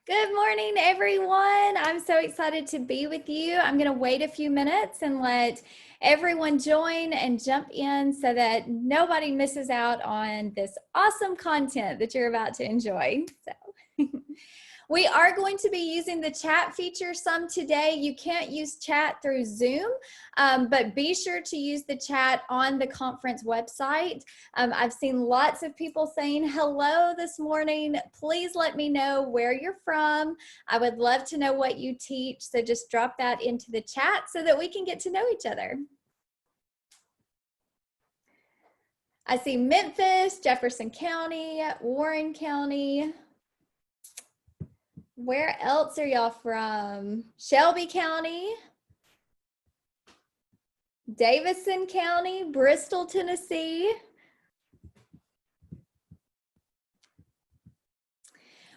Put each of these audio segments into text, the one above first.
Good morning, everyone. I'm so excited to be with you. I'm going to wait a few minutes and let everyone join and jump in so that nobody misses out on this awesome content that you're about to enjoy. We are going to be using the chat feature some today. You can't use chat through Zoom, but be sure to use the chat on the conference website. I've seen lots of people saying hello this morning. Please let me know where you're from. I would love to know what you teach, so just drop that into the chat so that we can get to know each other. I see Memphis, Jefferson County, Warren County. Where else are y'all from? Shelby County, Davison County, Bristol, Tennessee.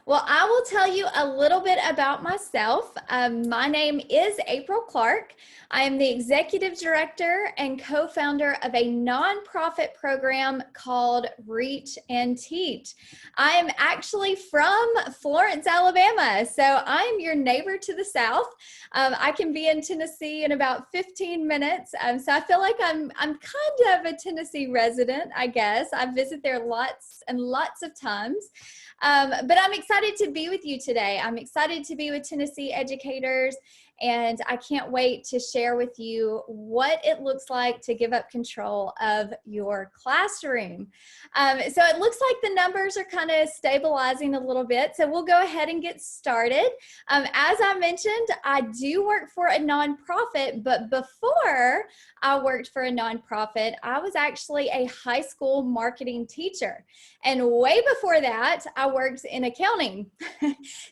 Well, I will tell you a little bit about myself. My name is April Clark. I am the executive director and co-founder of a nonprofit program called Reach and Teach. I am actually from Florence, Alabama, so I am your neighbor to the south. I can be in Tennessee in about 15 minutes, so I feel like I'm kind of a Tennessee resident, I guess. I visit there lots and lots of times. But I'm excited to be with you today. I'm excited to be with Tennessee educators, and I can't wait to share with you what it looks like to give up control of your classroom. So it looks like the numbers are kind of stabilizing a little bit, so we'll go ahead and get started. As I mentioned, I do work for a nonprofit, but before I worked for a nonprofit, I was actually a high school marketing teacher. And way before that, I worked in accounting.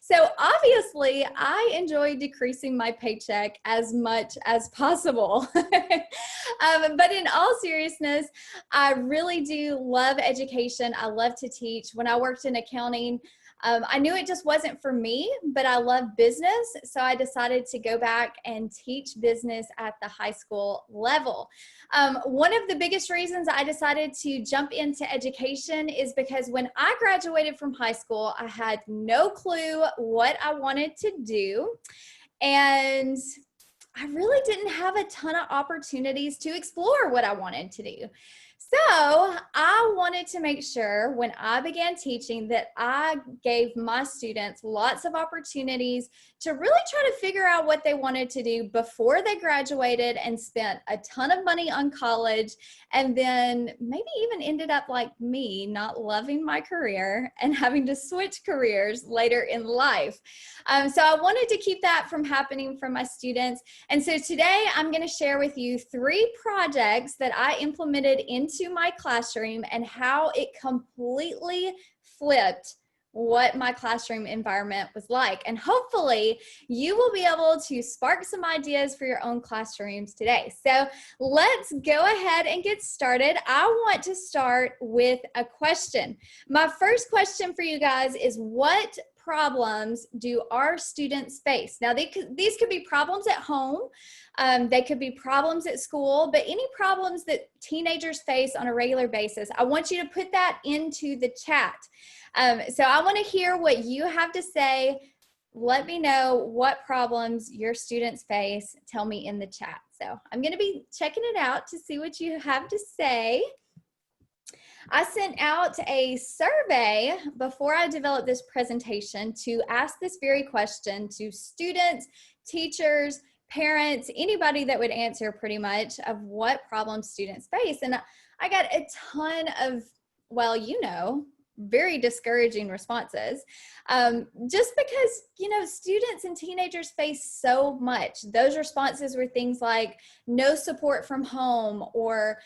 So obviously, I enjoy decreasing my paycheck as much as possible. But in all seriousness, I really do love education. I love to teach. When I worked in accounting, I knew it just wasn't for me, but I love business. So I decided to go back and teach business at the high school level. One of the biggest reasons I decided to jump into education is because when I graduated from high school, I had no clue what I wanted to do. And I really didn't have a ton of opportunities to explore what I wanted to do. So I wanted to make sure when I began teaching that I gave my students lots of opportunities to really try to figure out what they wanted to do before they graduated and spent a ton of money on college, and then maybe even ended up like me, not loving my career and having to switch careers later in life. So I wanted to keep that from happening for my students. And so today I'm going to share with you 3 projects that I implemented into my classroom and how it completely flipped what my classroom environment was like. And hopefully you will be able to spark some ideas for your own classrooms today. So let's go ahead and get started. I want to start with a question. My first question for you guys is, what problems do our students face? Now, these could be problems at home, they could be problems at school, but any problems that teenagers face on a regular basis, I want you to put that into the chat. So I want to hear what you have to say. Let me know what problems your students face. Tell me in the chat. So I'm going to be checking it out to see what you have to say. I sent out a survey before I developed this presentation to ask this very question to students, teachers, parents, anybody that would answer pretty much, of what problems students face. And I got a ton of, well, you know, very discouraging responses, just because, students and teenagers face so much. Those responses were things like no support from home, or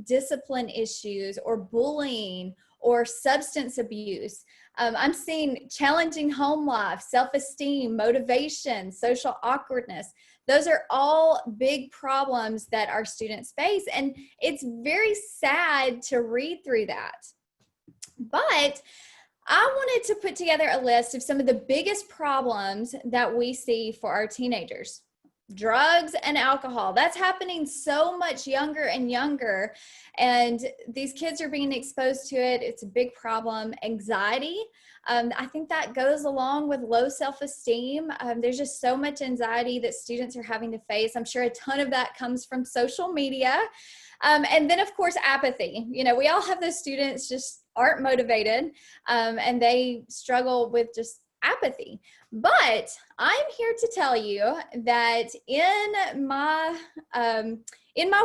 discipline issues, or bullying, or substance abuse. I'm seeing challenging home life, self-esteem, motivation, social awkwardness. Those are all big problems that our students face, and it's very sad to read through that. But I wanted to put together a list of some of the biggest problems that we see for our teenagers. drugs and alcohol. That's happening so much younger and younger, and these kids are being exposed to it. It's a big problem. Anxiety, I think that goes along with low self-esteem. There's just so much anxiety that students are having to face. I'm sure a ton of that comes from social media. And then of course, apathy. You know, we all have those students just aren't motivated, and they struggle with just apathy. But I'm here to tell you that in my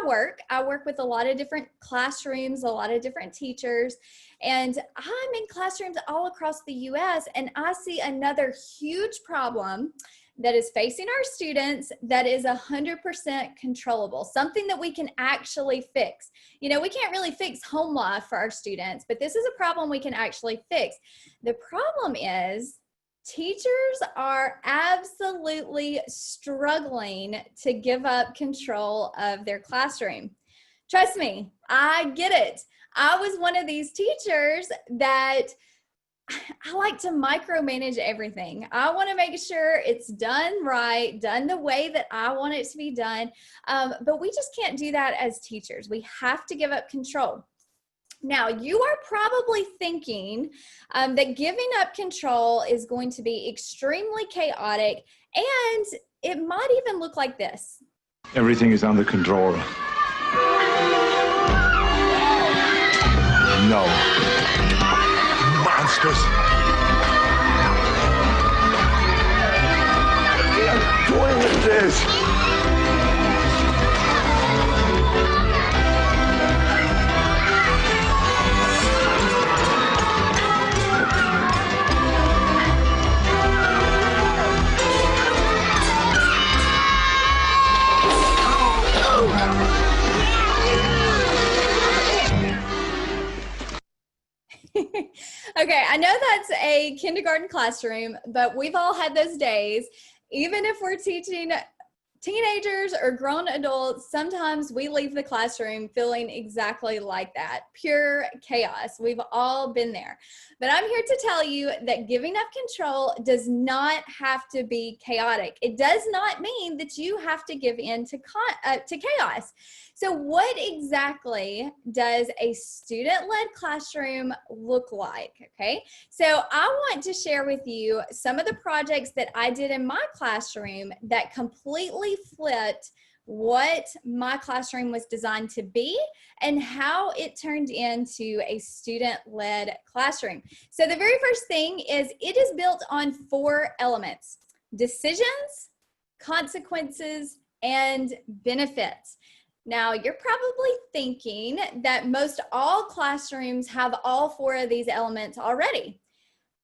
work, I work with a lot of different classrooms, a lot of different teachers, and I'm in classrooms all across the US, and I see another huge problem that is facing our students that is 100% controllable, something that we can actually fix. You know, we can't really fix home life for our students, but this is a problem we can actually fix. The problem is teachers are absolutely struggling to give up control of their classroom. Trust me, I get it. I was one of these teachers that I like to micromanage everything. I want to make sure it's done right, done the way that I want it to be done. But we just can't do that as teachers. We have to give up control. Now, you are probably thinking that giving up control is going to be extremely chaotic, and it might even look like this. Everything is under control. No. Monsters. What are you doing with this? Okay, I know that's a kindergarten classroom, but we've all had those days. Even if we're teaching teenagers or grown adults, sometimes we leave the classroom feeling exactly like that, pure chaos. We've all been there. But I'm here to tell you that giving up control does not have to be chaotic. It does not mean that you have to give in to chaos. So what exactly does a student-led classroom look like? Okay, so I want to share with you some of the projects that I did in my classroom that completely flipped what my classroom was designed to be and how it turned into a student-led classroom. So the very first thing is it is built on 4 elements: decisions, consequences, and benefits. Now, you're probably thinking that most all classrooms have all 4 of these elements already.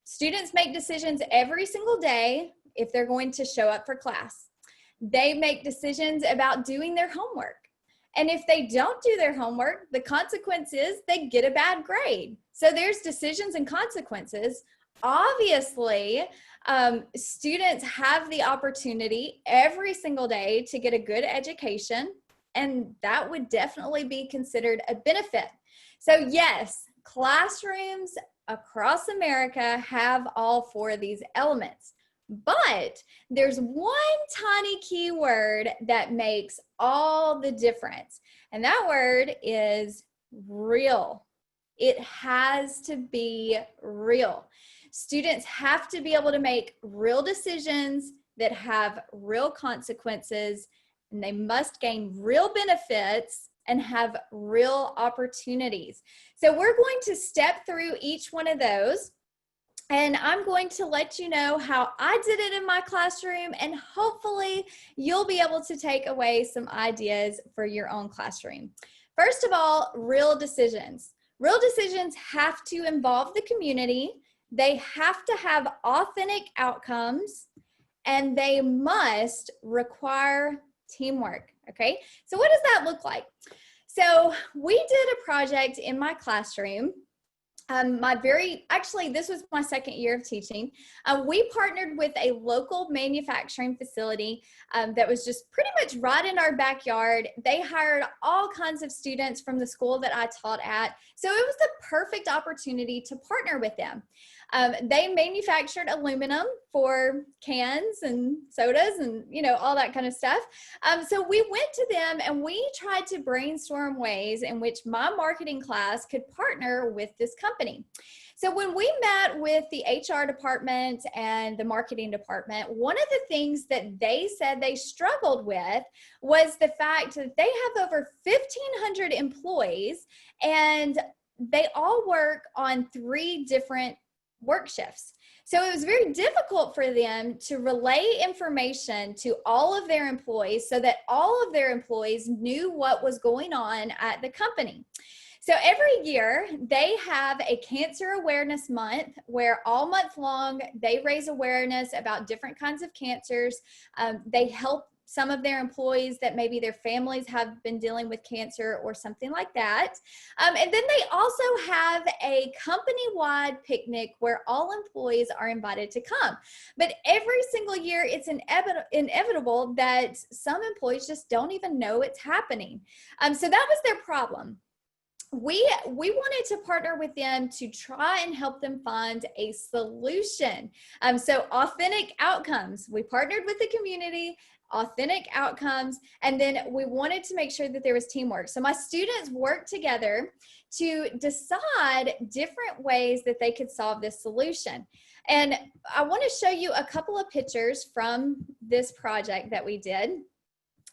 Students make decisions every single day if they're going to show up for class. They make decisions about doing their homework. And if they don't do their homework, the consequence is they get a bad grade. So there's decisions and consequences. Obviously, students have the opportunity every single day to get a good education, and that would definitely be considered a benefit. So yes, classrooms across America have all 4 of these elements. But there's one tiny key word that makes all the difference, and that word is real. It has to be real. Students have to be able to make real decisions that have real consequences, and they must gain real benefits and have real opportunities. So we're going to step through each one of those, and I'm going to let you know how I did it in my classroom, and hopefully you'll be able to take away some ideas for your own classroom. First of all, real decisions. Real decisions have to involve the community. They have to have authentic outcomes, and they must require teamwork. Okay, so what does that look like? So we did a project in my classroom Actually, this was my second year of teaching. We partnered with a local manufacturing facility that was just pretty much right in our backyard. They hired all kinds of students from the school that I taught at. So it was the perfect opportunity to partner with them. They manufactured aluminum for cans and sodas and, all that kind of stuff. So we went to them and we tried to brainstorm ways in which my marketing class could partner with this company. So when we met with the HR department and the marketing department, one of the things that they said they struggled with was the fact that they have over 1,500 employees and they all work on 3 different work shifts. So it was very difficult for them to relay information to all of their employees so that all of their employees knew what was going on at the company. So every year they have a Cancer Awareness Month where all month long they raise awareness about different kinds of cancers. They help some of their employees that maybe their families have been dealing with cancer or something like that. And then they also have a company-wide picnic where all employees are invited to come. But every single year, it's inevitable that some employees just don't even know it's happening. So that was their problem. We wanted to partner with them to try and help them find a solution. So authentic outcomes. We partnered with the community, authentic outcomes, and then we wanted to make sure that there was teamwork. So my students worked together to decide different ways that they could solve this solution. And I want to show you a couple of pictures from this project that we did.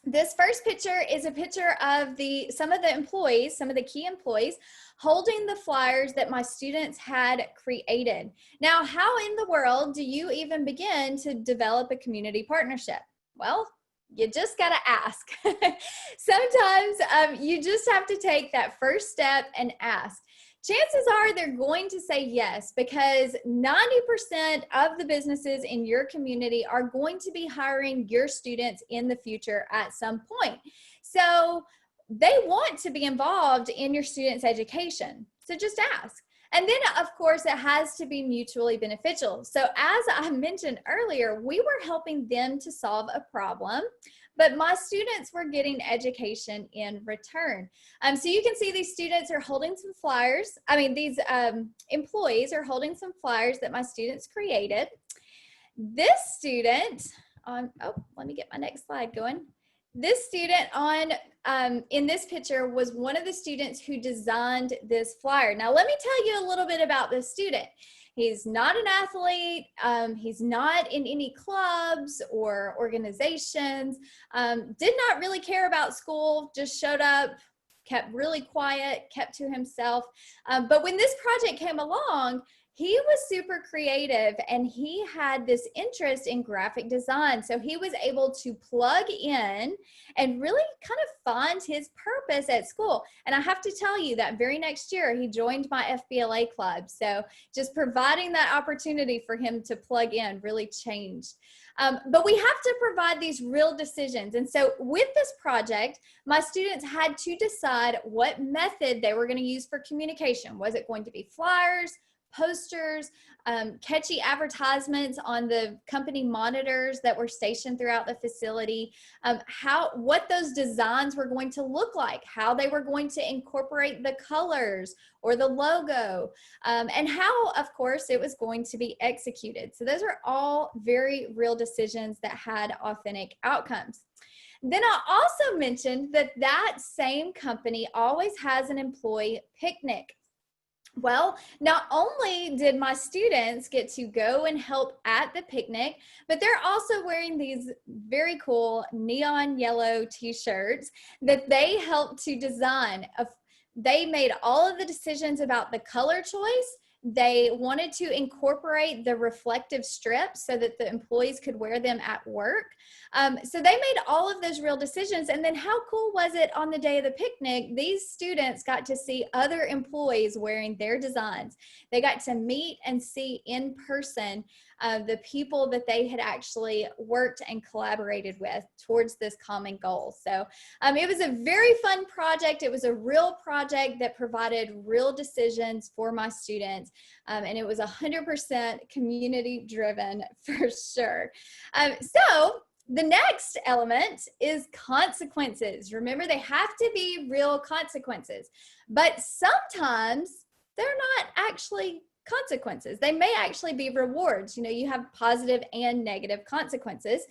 This first picture is a picture of some of the key employees holding the flyers that my students had created. Now, how in the world do you even begin to develop a community partnership? Well, you just got to ask. Sometimes you just have to take that first step and ask. Chances are they're going to say yes, because 90% of the businesses in your community are going to be hiring your students in the future at some point. So they want to be involved in your students' education. So just ask. And then, of course, it has to be mutually beneficial. So as I mentioned earlier, we were helping them to solve a problem, but my students were getting education in return. So you can see these students are holding some flyers. These employees are holding some flyers that my students created. This student let me get my next slide going. This student in this picture was one of the students who designed this flyer. Now, let me tell you a little bit about this student. He's not an athlete. He's not in any clubs or organizations, did not really care about school, just showed up, kept really quiet, kept to himself. But when this project came along, he was super creative and he had this interest in graphic design. So he was able to plug in and really kind of find his purpose at school. And I have to tell you that very next year, he joined my FBLA club. So just providing that opportunity for him to plug in really changed. But we have to provide these real decisions. And so with this project, my students had to decide what method they were going to use for communication. Was it going to be flyers, posters, catchy advertisements on the company monitors that were stationed throughout the facility, what those designs were going to look like, how they were going to incorporate the colors or the logo, and how, of course, it was going to be executed. So those are all very real decisions that had authentic outcomes. Then I also mentioned that same company always has an employee picnic. Well, not only did my students get to go and help at the picnic, but they're also wearing these very cool neon yellow t-shirts that they helped to design. They made all of the decisions about the color choice. They wanted to incorporate the reflective strips so that the employees could wear them at work. So they made all of those real decisions. And then how cool was it on the day of the picnic? These students got to see other employees wearing their designs. They got to meet and see in person the people that they had actually worked and collaborated with towards this common goal. So it was a very fun project. It was a real project that provided real decisions for my students, and it was 100% community driven for sure. So the next element is consequences. Remember, they have to be real consequences, but sometimes they're not actually consequences. They may actually be rewards. You know, you have positive and negative consequences.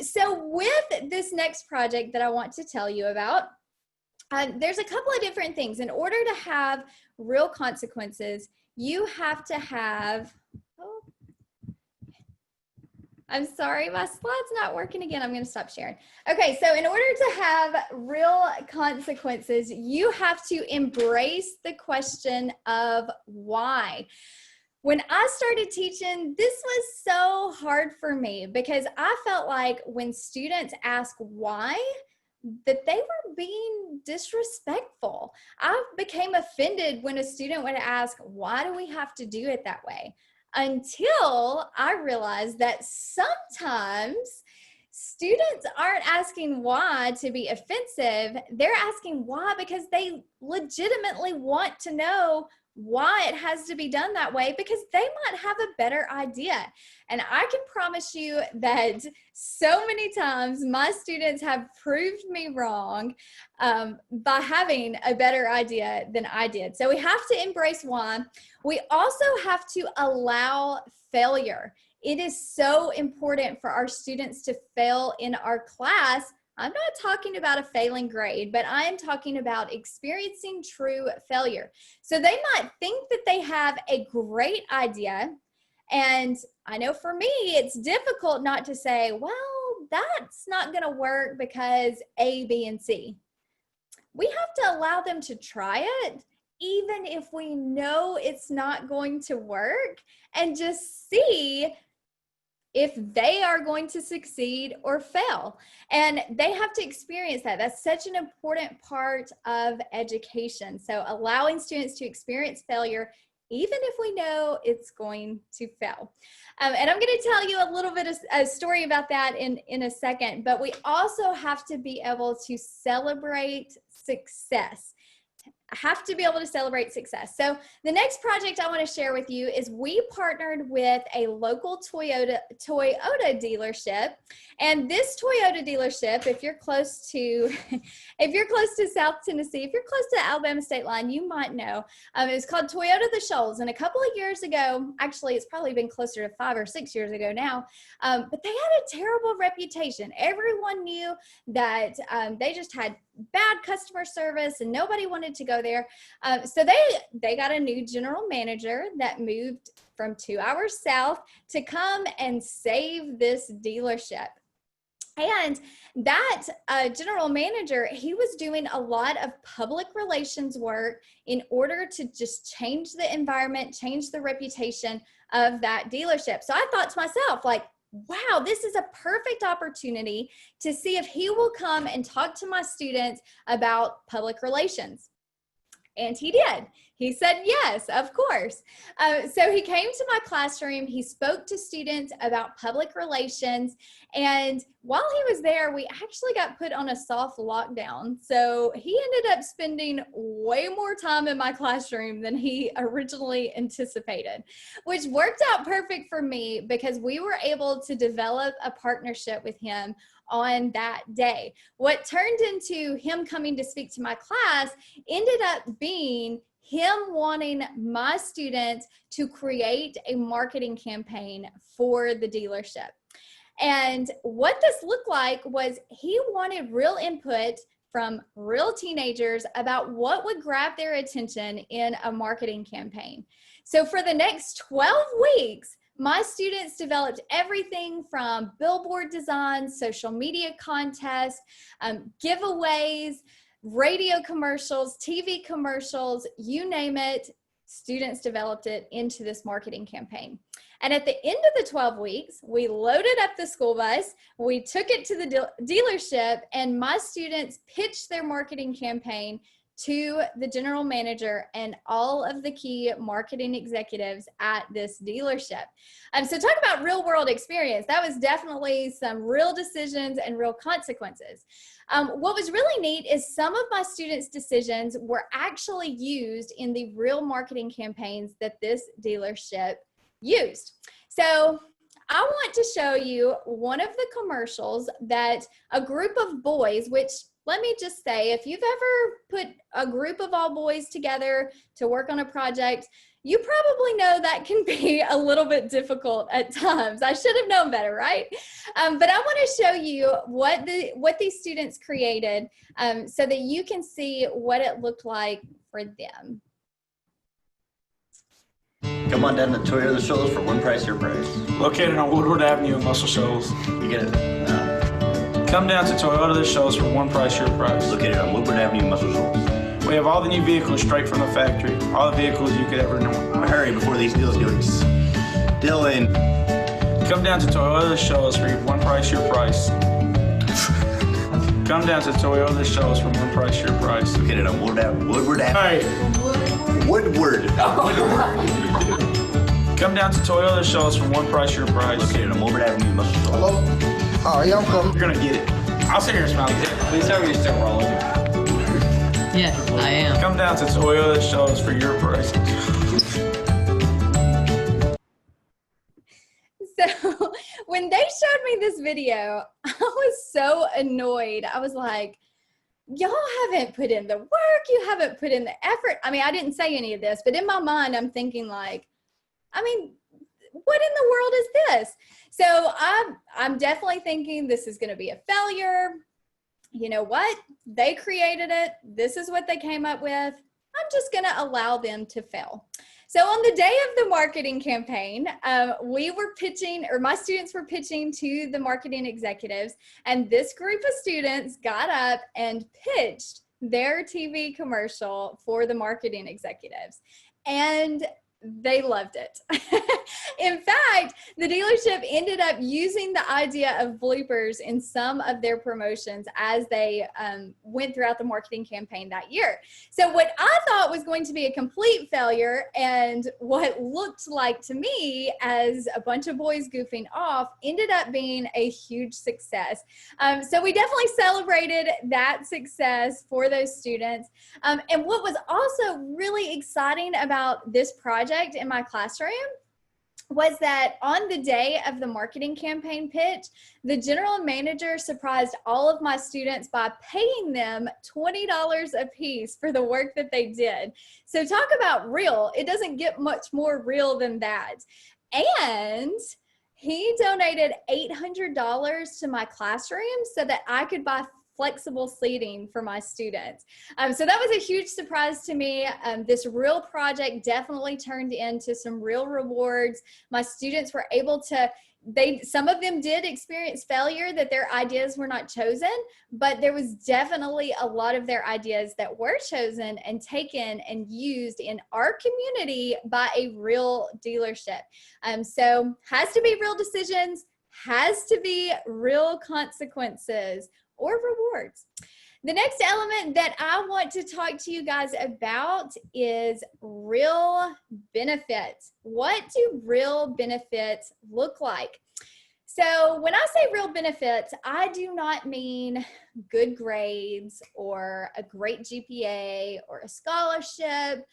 So with this next project that I want to tell you about, there's a couple of different things. In order to have real consequences, you have to have, I'm sorry, my slide's not working again. I'm going to stop sharing. Okay, so in order to have real consequences, you have to embrace the question of why. When I started teaching, this was so hard for me because I felt like when students ask why, that they were being disrespectful. I became offended when a student would ask, why do we have to do it that way? Until I realized that sometimes students aren't asking why to be offensive. They're asking why because they legitimately want to know why it has to be done that way, because they might have a better idea. And I can promise you that so many times my students have proved me wrong by having a better idea than I did. So we have to embrace why. We also have to allow failure. It is so important for our students to fail in our class. I'm not talking about a failing grade, but I am talking about experiencing true failure. So they might think that they have a great idea. And I know for me, it's difficult not to say, well, that's not going to work because A, B, and C. We have to allow them to try it, even if we know it's not going to work, and just see if they are going to succeed or fail. And they have to experience that. That's such an important part of education. So allowing students to experience failure, even if we know it's going to fail. And I'm going to tell you a little bit of a story about that in a second, but we also have to be able to celebrate success. Have to be able to celebrate success. So the next project I want to share with you is we partnered with a local Toyota dealership. And this Toyota dealership, if you're close to South Tennessee, if you're close to the Alabama state line, you might know. It was called Toyota the Shoals. And a couple of years ago, actually it's probably been closer to 5 or 6 years ago now, but they had a terrible reputation. Everyone knew that they just had bad customer service and nobody wanted to go there. So they got a new general manager that moved from 2 hours south to come and save this dealership. And that general manager, he was doing a lot of public relations work in order to just change the environment, change the reputation of that dealership. So I thought to myself, like, wow, this is a perfect opportunity to see if he will come and talk to my students about public relations. And he did. He said yes, of course. So he came to my classroom. He spoke to students about public relations. And while he was there, we actually got put on a soft lockdown. So he ended up spending way more time in my classroom than he originally anticipated, which worked out perfect for me because we were able to develop a partnership with him on that day. What turned into him coming to speak to my class ended up being him wanting my students to create a marketing campaign for the dealership. And what this looked like was he wanted real input from real teenagers about what would grab their attention in a marketing campaign. So for the next 12 weeks, my students developed everything from billboard designs, social media contests, giveaways, radio commercials, TV commercials, you name it, students developed it into this marketing campaign. And at the end of the 12 weeks, we loaded up the school bus, we took it to the dealership, and my students pitched their marketing campaign to the general manager and all of the key marketing executives at this dealership. So talk about real world experience. That was definitely some real decisions and real consequences. What was really neat is some of my students' decisions were actually used in the real marketing campaigns that this dealership used. So I want to show you one of the commercials that a group of boys, which let me just say, if you've ever put a group of all boys together to work on a project, you probably know that can be a little bit difficult at times. I should have known better, right? But I want to show you what these students created so that you can see what it looked like for them. Come on down to Toyota Shoals for one price, your price. Located on Woodward Avenue in Muscle Shoals. You get it? Come down to Toyota Shoals for one price, your price. Located on Woodward Avenue in Muscle Shoals. We have all the new vehicles straight from the factory. All the vehicles you could ever know. Hurry before these deals go Dylan. Come down to Toyota Shoals for one price, your price. Come down to Toyota Shoals for one price, your price. Located on Woodward Avenue. Hey. Woodward. Come down to Toyota Shoals for one price, your price. Located on Woodward Avenue, Muscle Shoals. Hello? Oh, yeah, I'm coming. You're gonna get it. I'll sit here and smile. Please tell me you're still rolling. Yeah, I am. Come down to Toyota Shoals for your price. So when they showed me this video, I was so annoyed. I was like, y'all haven't put in the work. You haven't put in the effort. I mean, I didn't say any of this, but in my mind, I'm thinking like, I mean, what in the world is this? So I'm definitely thinking this is going to be a failure. You know what? They created it. This is what they came up with. I'm just going to allow them to fail. So on the day of the marketing campaign, we were pitching, or my students were pitching to the marketing executives, and this group of students got up and pitched their TV commercial for the marketing executives. And they loved it. In fact, the dealership ended up using the idea of bloopers in some of their promotions as they went throughout the marketing campaign that year. So what I thought was going to be a complete failure and what looked like to me as a bunch of boys goofing off ended up being a huge success. So we definitely celebrated that success for those students. And what was also really exciting about this project in my classroom was that on the day of the marketing campaign pitch, the general manager surprised all of my students by paying them $20 a piece for the work that they did. So talk about real. It doesn't get much more real than that. And he donated $800 to my classroom so that I could buy flexible seating for my students. So that was a huge surprise to me. This real project definitely turned into some real rewards. My students were able to, some of them did experience failure, that their ideas were not chosen, but there was definitely a lot of their ideas that were chosen and taken and used in our community by a real dealership. So has to be real decisions, has to be real consequences or rewards. The next element that I want to talk to you guys about is real benefits. What do real benefits look like? So when I say real benefits, I do not mean good grades or a great GPA or a scholarship.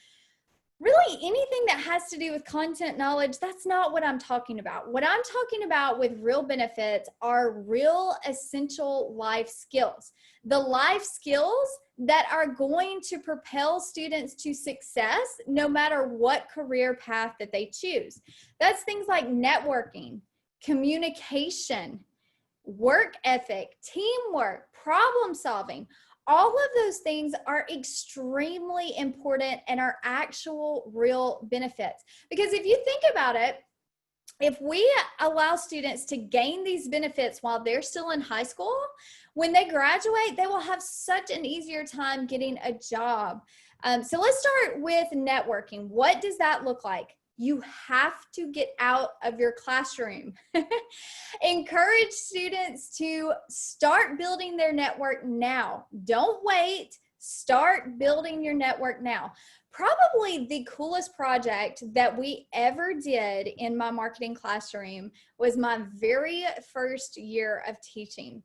Really anything that has to do with content knowledge, that's not what I'm talking about. What I'm talking about with real benefits are real essential life skills. The life skills that are going to propel students to success no matter what career path that they choose. That's things like networking, communication, work ethic, teamwork, problem solving. All of those things are extremely important and are actual real benefits. Because if you think about it, if we allow students to gain these benefits while they're still in high school, when they graduate, they will have such an easier time getting a job. So let's start with networking. What does that look like? You have to get out of your classroom. Encourage students to start building their network now. Don't wait. Start building your network now. Probably the coolest project that we ever did in my marketing classroom was my very first year of teaching.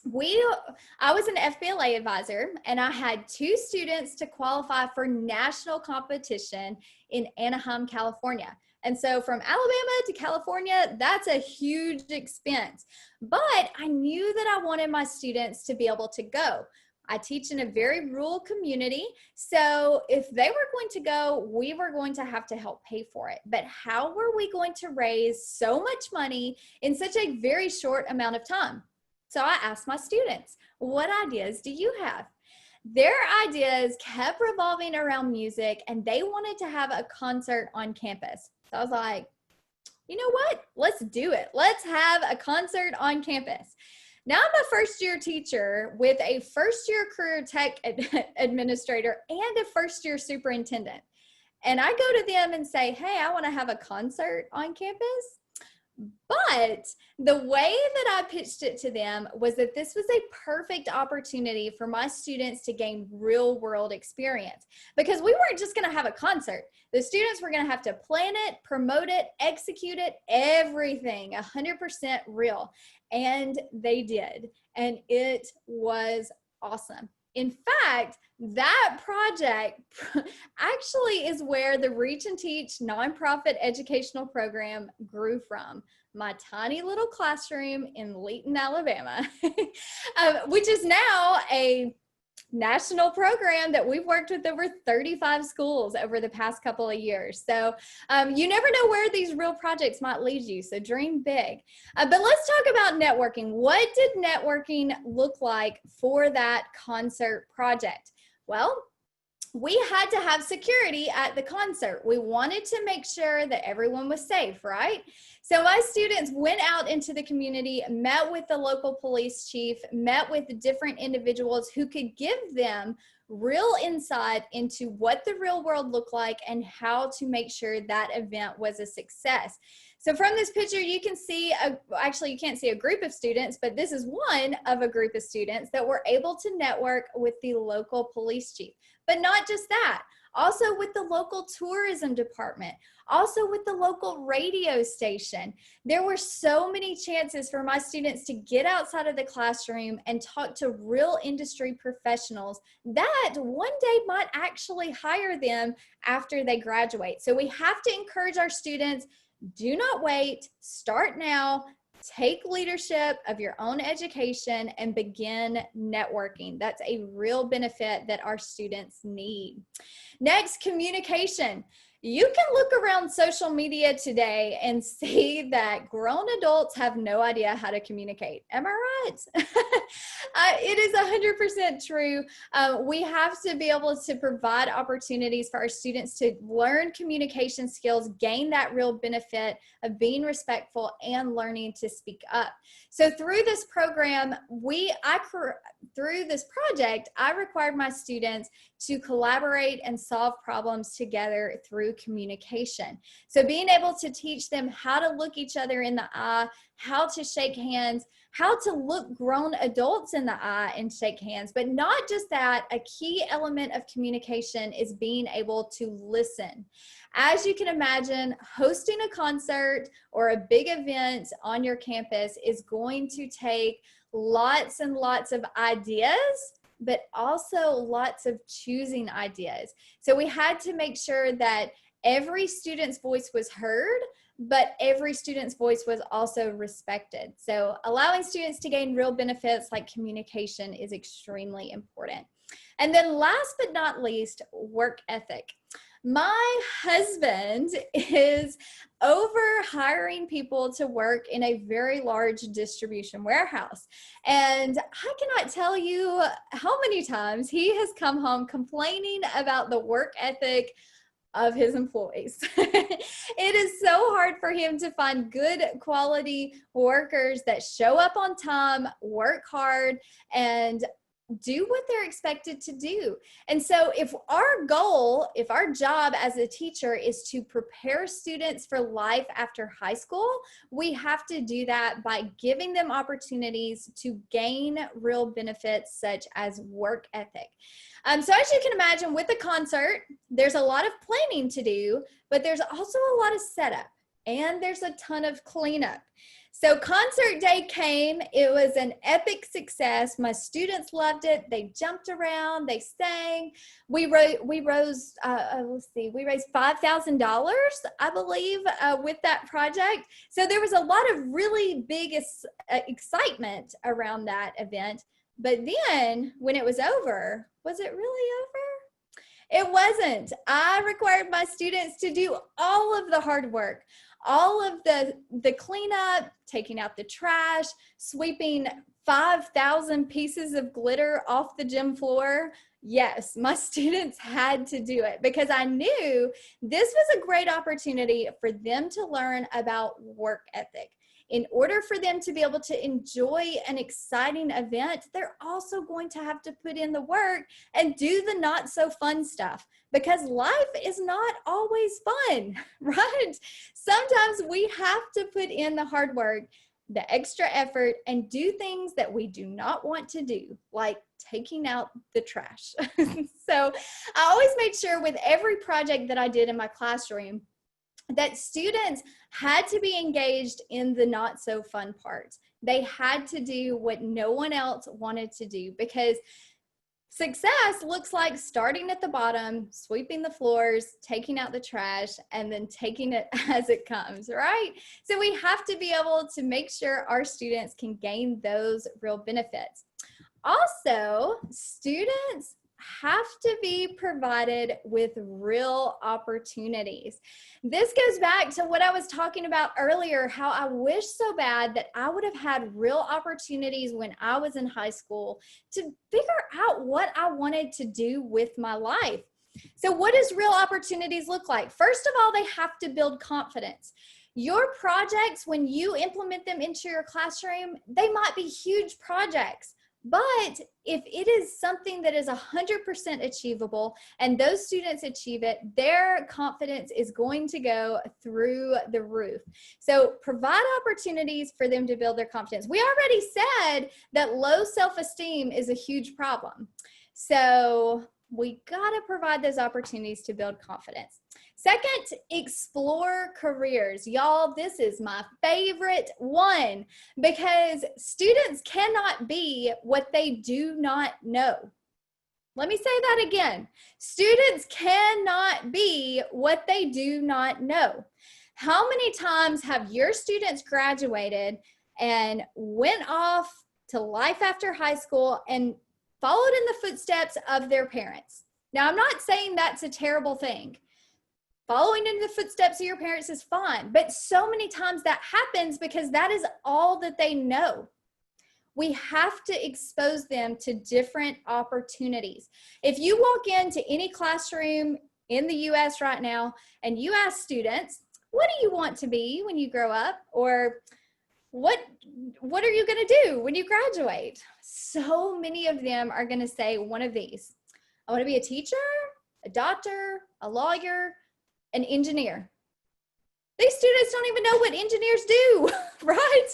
I was an FBLA advisor, and I had 2 students to qualify for national competition in Anaheim, California. And so from Alabama to California, that's a huge expense. But I knew that I wanted my students to be able to go. I teach in a very rural community, so if they were going to go, we were going to have to help pay for it. But how were we going to raise so much money in such a very short amount of time? So I asked my students, what ideas do you have? Their ideas kept revolving around music, and they wanted to have a concert on campus. So I was like, you know what? Let's do it. Let's have a concert on campus. Now I'm a first-year teacher with a first-year career tech administrator and a first-year superintendent. And I go to them and say, hey, I want to have a concert on campus. But the way that I pitched it to them was that this was a perfect opportunity for my students to gain real world experience, because we weren't just going to have a concert. The students were going to have to plan it, promote it, execute it, everything 100% real. And they did. And it was awesome. In fact, that project actually is where the Reach and Teach nonprofit educational program grew from. My tiny little classroom in Leeton, Alabama, which is now a national program that we've worked with over 35 schools over the past couple of years. So you never know where these real projects might lead you. So dream big. But let's talk about networking. What did networking look like for that concert project? Well, we had to have security at the concert. We wanted to make sure that everyone was safe, right? So my students went out into the community, met with the local police chief, met with different individuals who could give them real insight into what the real world looked like and how to make sure that event was a success. So from this picture, you can see, actually you can't see a group of students, but this is one of a group of students that were able to network with the local police chief. But not just that, also with the local tourism department, also with the local radio station. There were so many chances for my students to get outside of the classroom and talk to real industry professionals that one day might actually hire them after they graduate. So we have to encourage our students, do not wait, start now. Take leadership of your own education and begin networking. That's a real benefit that our students need. Next, communication. You can look around social media today and see that grown adults have no idea how to communicate. Am I right? It is 100% true. We have to be able to provide opportunities for our students to learn communication skills, gain that real benefit of being respectful and learning to speak up. So through this program, through this project, I required my students to collaborate and solve problems together through communication. So being able to teach them how to look each other in the eye, how to shake hands, how to look grown adults in the eye and shake hands. But not just that, a key element of communication is being able to listen. As you can imagine, hosting a concert or a big event on your campus is going to take lots and lots of ideas, but also lots of choosing ideas. So we had to make sure that every student's voice was heard, but every student's voice was also respected. So allowing students to gain real benefits like communication is extremely important. And then last but not least, work ethic. My husband is over hiring people to work in a very large distribution warehouse. And I cannot tell you how many times he has come home complaining about the work ethic of his employees. It is so hard for him to find good quality workers that show up on time, work hard, and do what they're expected to do. And so if our goal, if our job as a teacher is to prepare students for life after high school, we have to do that by giving them opportunities to gain real benefits such as work ethic. So as you can imagine, with the concert, there's a lot of planning to do, but there's also a lot of setup, and there's a ton of cleanup. So concert day came. It was an epic success. My students loved it. They jumped around. They sang. We raised $5,000, I believe, with that project. So there was a lot of really big excitement around that event. But then when it was over, was it really over? It wasn't. I required my students to do all of the hard work, all of the cleanup, taking out the trash, sweeping 5,000 pieces of glitter off the gym floor. Yes, my students had to do it because I knew this was a great opportunity for them to learn about work ethic. In order for them to be able to enjoy an exciting event, they're also going to have to put in the work and do the not so fun stuff, because life is not always fun, right? Sometimes we have to put in the hard work, the extra effort, and do things that we do not want to do, like taking out the trash. So I always made sure with every project that I did in my classroom that students had to be engaged in the not so fun parts. They had to do what no one else wanted to do, because success looks like starting at the bottom, sweeping the floors, taking out the trash, and then taking it as it comes, right? So we have to be able to make sure our students can gain those real benefits. Also, students have to be provided with real opportunities. This goes back to what I was talking about earlier, how I wish so bad that I would have had real opportunities when I was in high school to figure out what I wanted to do with my life. So what does real opportunities look like? First of all, they have to build confidence. Your projects, when you implement them into your classroom, they might be huge projects. But if it is something that is 100% achievable and those students achieve it, their confidence is going to go through the roof. So provide opportunities for them to build their confidence. We already said that low self-esteem is a huge problem. So we got to provide those opportunities to build confidence. Second, explore careers. Y'all, this is my favorite one because students cannot be what they do not know. Let me say that again. Students cannot be what they do not know. How many times have your students graduated and went off to life after high school and followed in the footsteps of their parents? Now, I'm not saying that's a terrible thing. Following in the footsteps of your parents is fine, but so many times that happens because that is all that they know. We have to expose them to different opportunities. If you walk into any classroom in the U.S. right now and you ask students, what do you want to be when you grow up? Or what are you going to do when you graduate? So many of them are going to say one of these. I want to be a teacher, a doctor, a lawyer, an engineer. These students don't even know what engineers do, right?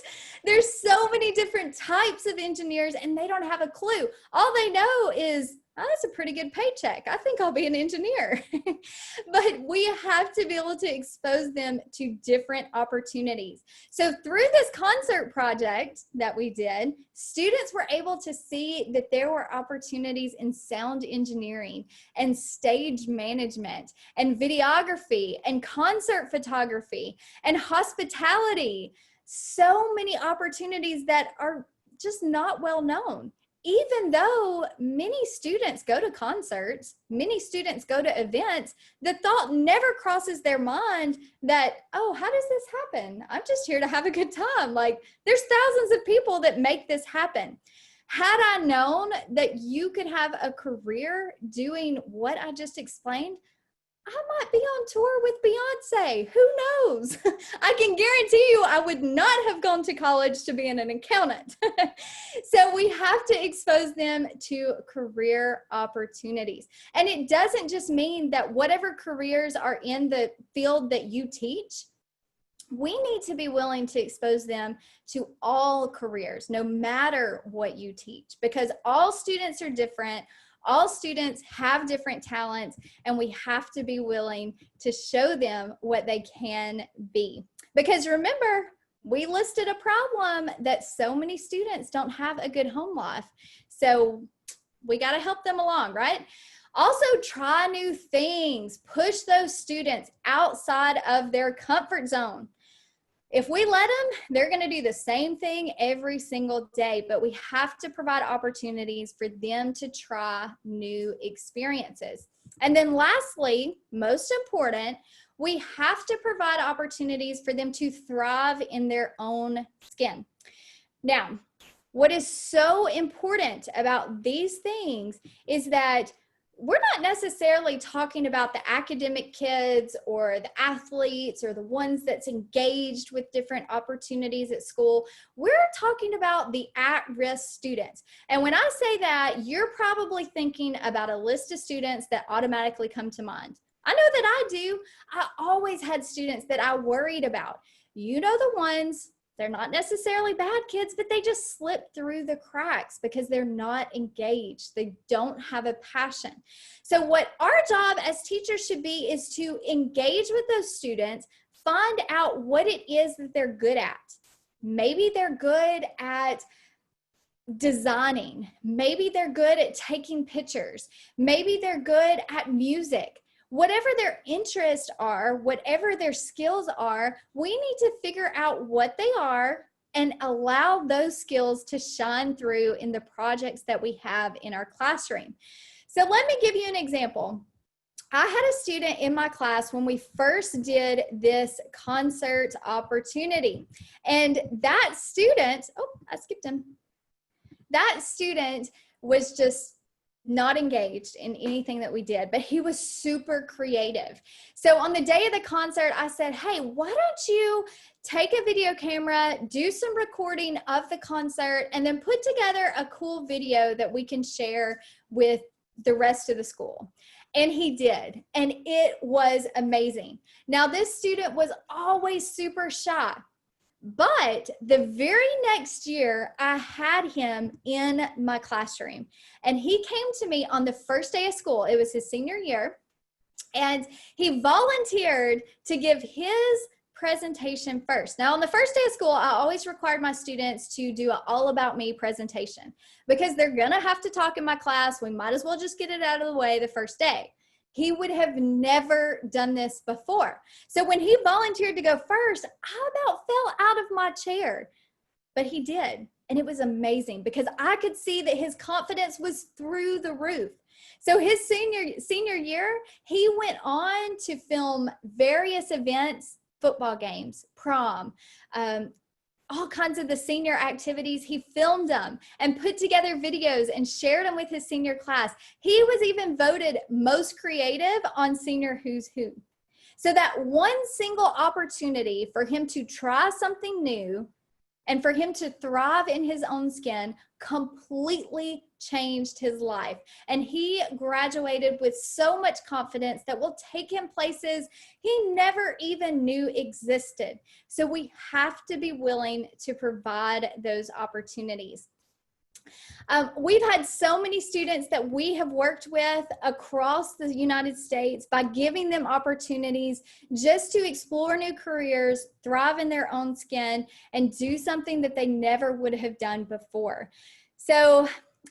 There's so many different types of engineers and they don't have a clue. All they know is, oh, that's a pretty good paycheck. I think I'll be an engineer. But we have to be able to expose them to different opportunities. So through this concert project that we did, students were able to see that there were opportunities in sound engineering and stage management and videography and concert photography and hospitality. So many opportunities that are just not well known. Even though many students go to concerts, many students go to events, the thought never crosses their mind that, oh, how does this happen? I'm just here to have a good time. Like, there's thousands of people that make this happen. Had I known that you could have a career doing what I just explained, I might be on tour with Beyonce. Who knows? I can guarantee you I would not have gone to college to be an accountant. So we have to expose them to career opportunities. And it doesn't just mean that whatever careers are in the field that you teach, we need to be willing to expose them to all careers, no matter what you teach, because all students are different. All students have different talents, and we have to be willing to show them what they can be. Because remember, we listed a problem that so many students don't have a good home life. So we got to help them along, right? Also, try new things. Push those students outside of their comfort zone. If we let them, they're going to do the same thing every single day, but we have to provide opportunities for them to try new experiences. And then lastly, most important, we have to provide opportunities for them to thrive in their own skin. Now, what is so important about these things is that we're not necessarily talking about the academic kids or the athletes or the ones that's engaged with different opportunities at school. We're talking about the at-risk students. And when I say that, you're probably thinking about a list of students that automatically come to mind. I know that I do. I always had students that I worried about. You know the ones. They're not necessarily bad kids, but they just slip through the cracks because they're not engaged. They don't have a passion. So what our job as teachers should be is to engage with those students, find out what it is that they're good at. Maybe they're good at designing. Maybe they're good at taking pictures. Maybe they're good at music. Whatever their interests are, whatever their skills are, we need to figure out what they are and allow those skills to shine through in the projects that we have in our classroom. So let me give you an example. I had a student in my class when we first did this concert opportunity, and that student, oh, I skipped him. That student was just not engaged in anything that we did, but he was super creative. So on the day of the concert, I said, hey, why don't you take a video camera, do some recording of the concert, and then put together a cool video that we can share with the rest of the school. And he did, and it was amazing. Now, this student was always super shy. But the very next year, I had him in my classroom, and he came to me on the first day of school. It was his senior year, and he volunteered to give his presentation first. Now, on the first day of school, I always required my students to do an all about me presentation because they're going to have to talk in my class. We might as well just get it out of the way the first day. He would have never done this before. So when he volunteered to go first, I about fell out of my chair, but he did. And it was amazing because I could see that his confidence was through the roof. So his senior year, he went on to film various events, football games, prom, all kinds of the senior activities. He filmed them and put together videos and shared them with his senior class. He was even voted most creative on Senior Who's Who. So that one single opportunity for him to try something new and for him to thrive in his own skin completely changed his life. And he graduated with so much confidence that will take him places he never even knew existed. So we have to be willing to provide those opportunities. We've had so many students that we have worked with across the United States by giving them opportunities just to explore new careers, thrive in their own skin, and do something that they never would have done before. So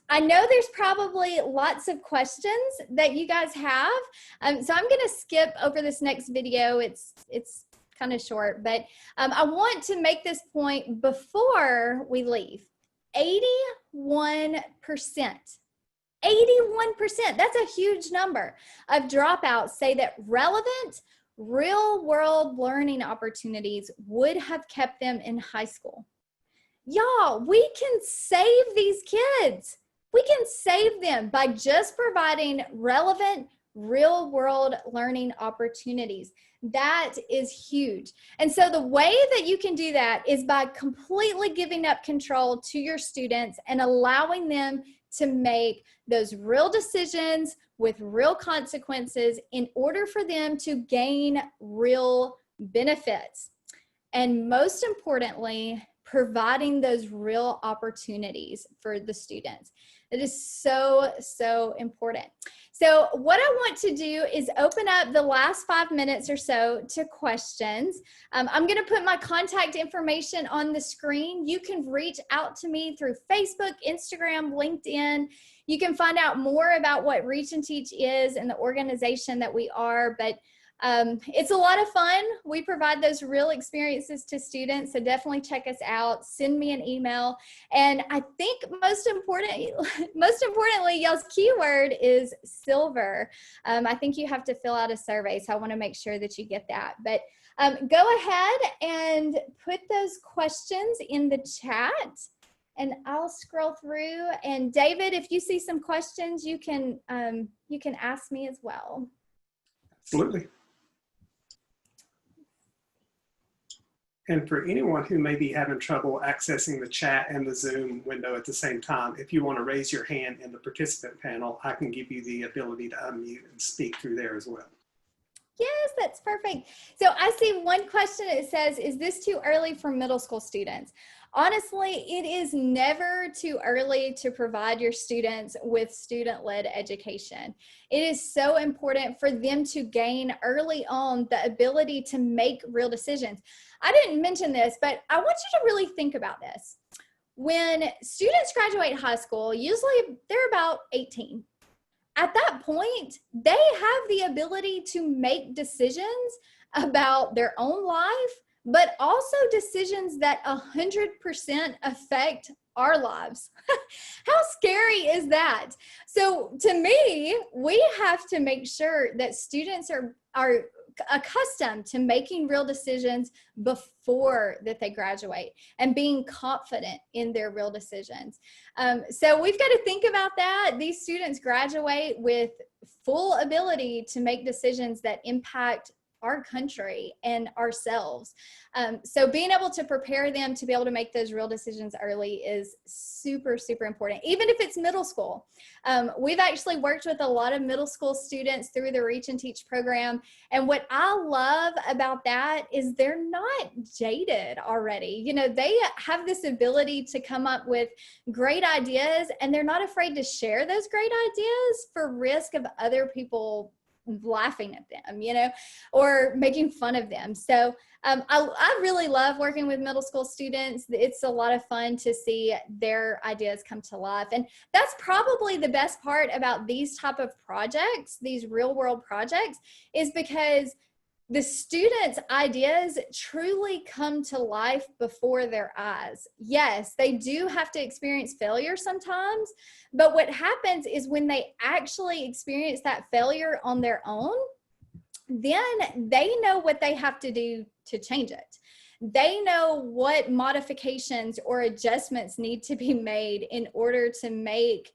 I know there's probably lots of questions that you guys have. So I'm going to skip over this next video. It's kind of short, but I want to make this point before we leave. 81%, 81%, that's a huge number of dropouts say that relevant real-world learning opportunities would have kept them in high school. Y'all, we can save these kids. We can save them by just providing relevant real world learning opportunities. That is huge. And so the way that you can do that is by completely giving up control to your students and allowing them to make those real decisions with real consequences in order for them to gain real benefits. And most importantly, providing those real opportunities for the students. It is so, so important. So what I want to do is open up the last 5 minutes or so to questions. I'm going to put my contact information on the screen. You can reach out to me through Facebook, Instagram, LinkedIn. You can find out more about what Reach and Teach is and the organization that we are, but it's a lot of fun. We provide those real experiences to students, so definitely check us out. Send me an email. And I think most importantly, y'all's keyword is silver. I think you have to fill out a survey, so I want to make sure that you get that. But go ahead and put those questions in the chat, and I'll scroll through. And David, if you see some questions, you can ask me as well. Absolutely. And for anyone who may be having trouble accessing the chat and the Zoom window at the same time, if you want to raise your hand in the participant panel, I can give you the ability to unmute and speak through there as well. Yes, that's perfect. So I see one question. It says, is this too early for middle school students? Honestly, it is never too early to provide your students with student-led education. It is so important for them to gain early on the ability to make real decisions. I didn't mention this, but I want you to really think about this. When students graduate high school, usually they're about 18. At that point, they have the ability to make decisions about their own life, but also decisions that 100% affect our lives. How scary is that? So to me, we have to make sure that students are accustomed to making real decisions before that they graduate and being confident in their real decisions. So we've got to think about that. These students graduate with full ability to make decisions that impact our country and ourselves. So being able to prepare them to be able to make those real decisions early is super, super important, even if it's middle school. We've actually worked with a lot of middle school students through the Reach and Teach program. And what I love about that is they're not jaded already. You know, they have this ability to come up with great ideas, and they're not afraid to share those great ideas for risk of other people laughing at them, you know, or making fun of them. So I really love working with middle school students. It's a lot of fun to see their ideas come to life. And that's probably the best part about these type of projects, these real world projects, is because the students' ideas truly come to life before their eyes. Yes, they do have to experience failure sometimes, but what happens is when they actually experience that failure on their own, then they know what they have to do to change it. They know what modifications or adjustments need to be made in order to make,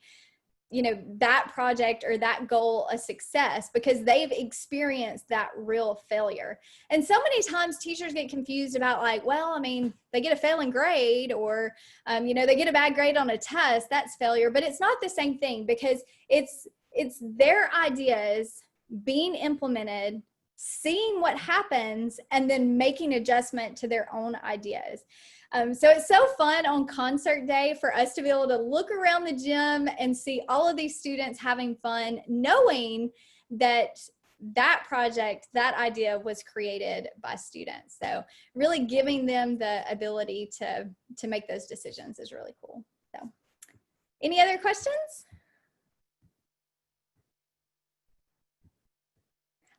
you know, that project or that goal a success, because they've experienced that real failure. And so many times teachers get confused about, like, well, I mean, they get a failing grade, or, you know, they get a bad grade on a test, that's failure. But it's not the same thing, because it's their ideas being implemented, seeing what happens, and then making adjustment to their own ideas. So it's so fun on concert day for us to be able to look around the gym and see all of these students having fun, knowing that that project, that idea was created by students. So really giving them the ability to make those decisions is really cool. So any other questions?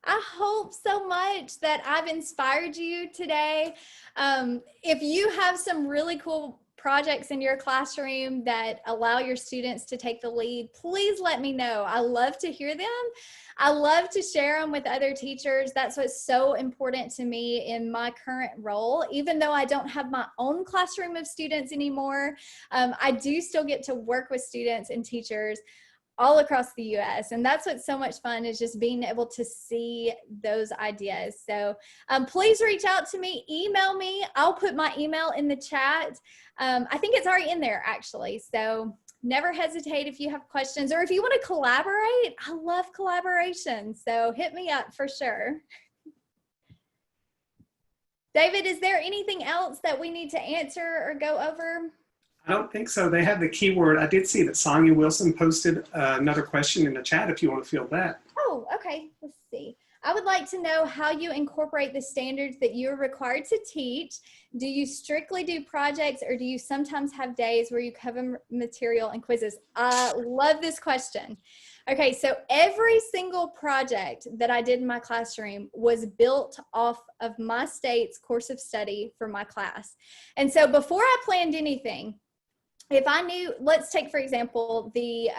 I hope so much that I've inspired you today. If you have some really cool projects in your classroom that allow your students to take the lead, please let me know. I love to hear them. I love to share them with other teachers. That's what's so important to me in my current role. Even though I don't have my own classroom of students anymore, I do still get to work with students and teachers all across the US. And that's what's so much fun, is just being able to see those ideas. So please reach out to me, email me. I'll put my email in the chat. I think it's already in there actually. So never hesitate if you have questions, or if you want to collaborate. I love collaboration. So hit me up for sure. David, is there anything else that we need to answer or go over? I don't think so. They have the keyword. I did see that Sonia Wilson posted another question in the chat if you want to field that. Oh, okay. Let's see. I would like to know how you incorporate the standards that you're required to teach. Do you strictly do projects, or do you sometimes have days where you cover material and quizzes? I love this question. Okay, so every single project that I did in my classroom was built off of my state's course of study for my class. And so before I planned anything, if I knew, let's take for example the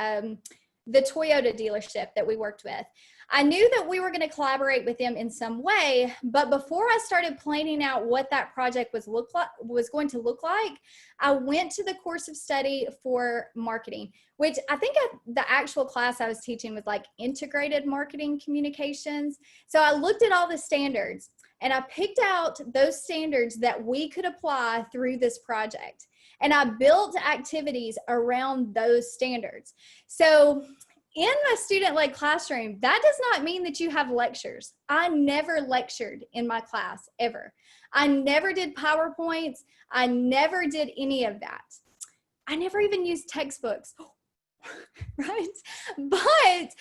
Toyota dealership that we worked with. I knew that we were going to collaborate with them in some way, but before I started planning out what that project was going to look like, I went to the course of study for marketing, which I think the actual class I was teaching was like integrated marketing communications. So I looked at all the standards and I picked out those standards that we could apply through this project. And I built activities around those standards. So in my student-led classroom, that does not mean that you have lectures. I never lectured in my class, ever. I never did PowerPoints. I never did any of that. I never even used textbooks, right? But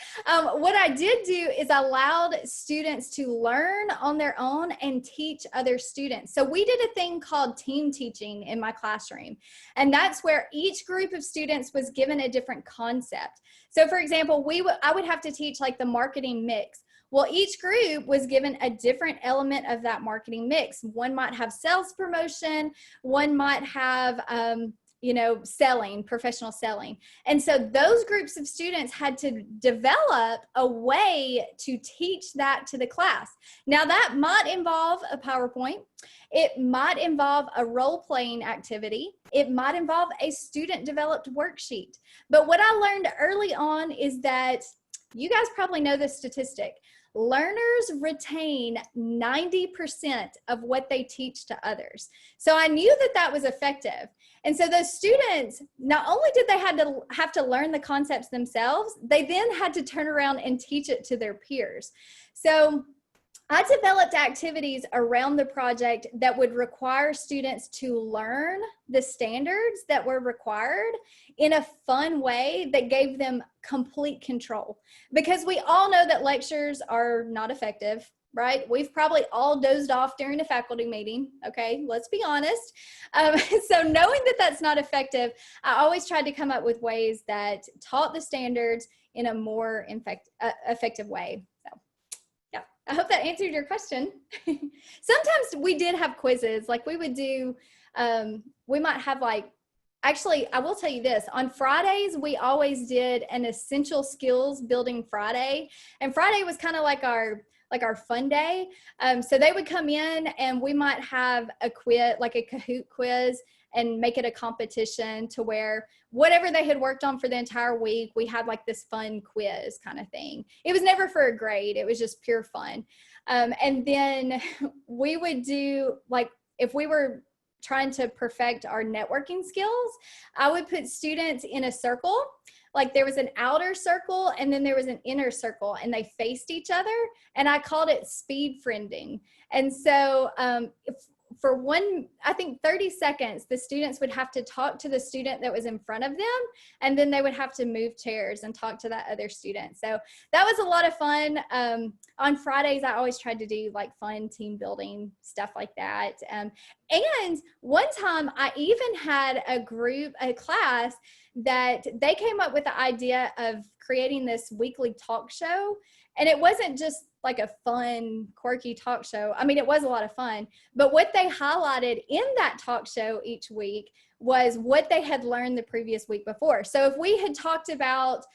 what I did do is I allowed students to learn on their own and teach other students. So we did a thing called team teaching in my classroom. And that's where each group of students was given a different concept. So for example, I would have to teach like the marketing mix. Well, each group was given a different element of that marketing mix. One might have sales promotion, one might have selling, professional selling. And so those groups of students had to develop a way to teach that to the class. Now that might involve a PowerPoint. It might involve a role-playing activity. It might involve a student-developed worksheet. But what I learned early on is that, you guys probably know this statistic, learners retain 90% of what they teach to others. So I knew that that was effective. And so those students, not only did they have to learn the concepts themselves, they then had to turn around and teach it to their peers. So I developed activities around the project that would require students to learn the standards that were required in a fun way that gave them complete control. Because we all know that lectures are not effective, right? We've probably all dozed off during a faculty meeting, okay? Let's be honest. So knowing that that's not effective, I always tried to come up with ways that taught the standards in a more effective way. So yeah, I hope that answered your question. Sometimes we did have quizzes, like we would do, we might have like, actually, I will tell you this, on Fridays, we always did an essential skills building Friday. And Friday was kind of like our fun day. So they would come in and we might have a quiz, like a Kahoot quiz, and make it a competition to where whatever they had worked on for the entire week, we had like this fun quiz kind of thing. It was never for a grade. It was just pure fun. And then we would do, like, if we were trying to perfect our networking skills, I would put students in a circle. Like there was an outer circle and then there was an inner circle and they faced each other, and I called it speed friending. And so for I think 30 seconds, the students would have to talk to the student that was in front of them, and then they would have to move chairs and talk to that other student. So that was a lot of fun. On Fridays, I always tried to do like fun team building stuff like that. And one time I even had a class that they came up with the idea of creating this weekly talk show. And it wasn't just like a fun, quirky talk show. I mean, it was a lot of fun, but what they highlighted in that talk show each week was what they had learned the previous week before. So if we had talked about,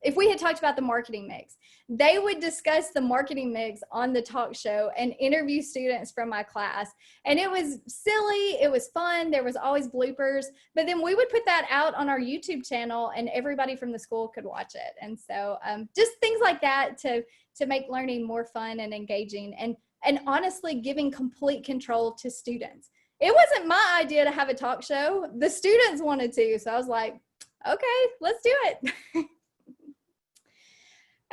if we had talked about the marketing mix, they would discuss the marketing mix on the talk show and interview students from my class. And it was silly. It was fun. There was always bloopers, but then we would put that out on our YouTube channel and everybody from the school could watch it. And so just things like that to make learning more fun and engaging, and honestly giving complete control to students. It wasn't my idea to have a talk show. The students wanted to. So I was like, okay, let's do it.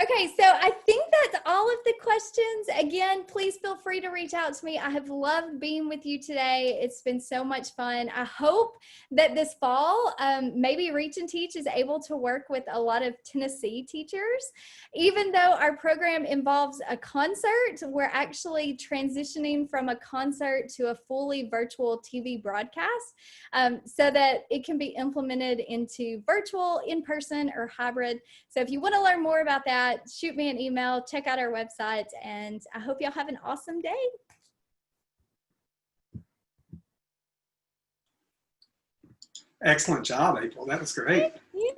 Okay, so I think that's all of the questions. Again, please feel free to reach out to me. I have loved being with you today. It's been so much fun. I hope that this fall, maybe Reach and Teach is able to work with a lot of Tennessee teachers. Even though our program involves a concert, we're actually transitioning from a concert to a fully virtual TV broadcast so that it can be implemented into virtual, in-person, or hybrid. So if you want to learn more about that, shoot me an email, check out our website, and I hope y'all have an awesome day. Excellent job, April. That was great. Yeah.